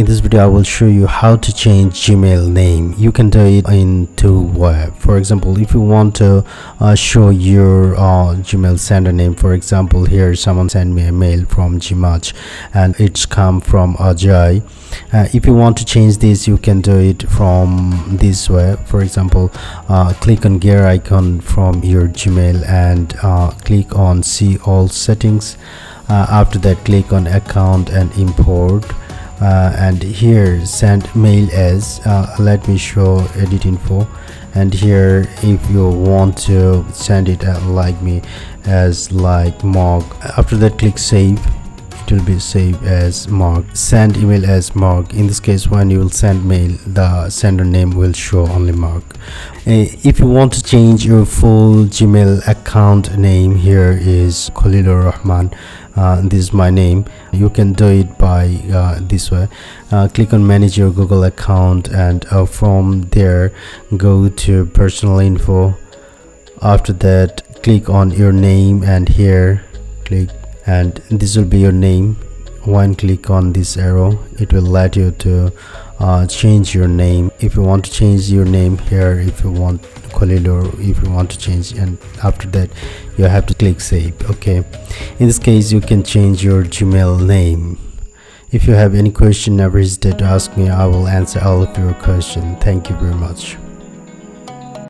in this video I will show you how to change Gmail name. You can do it in two ways. For example, if you want to show your Gmail sender name, for example, here someone sent me a mail from Gmach and it's come from Ajay. If you want to change this, you can do it from this way. For example, click on gear icon from your Gmail and click on see all settings. After that, click on account and import, and here send mail as let me show edit info, and here if you want to send it like me as like Mark. After that, click save. It will be saved as Mark. Send email as Mark. In this case, when you will send mail, the sender name will show only Mark. If you want to change your full Gmail account name, here is Khalilur Rahman. This is my name. You can do it by this way. Click on manage your Google account, and from there go to personal info. After that, click on your name, and here click, and this will be your name. When click on this arrow, it will let you to change your name. If you want to change your name here, if you want Khalil, or if you want to change, and after that you have to click save. Okay, in this case you can change your Gmail name. If you have any question, never hesitate to ask me. I will answer all of your questions. Thank you very much.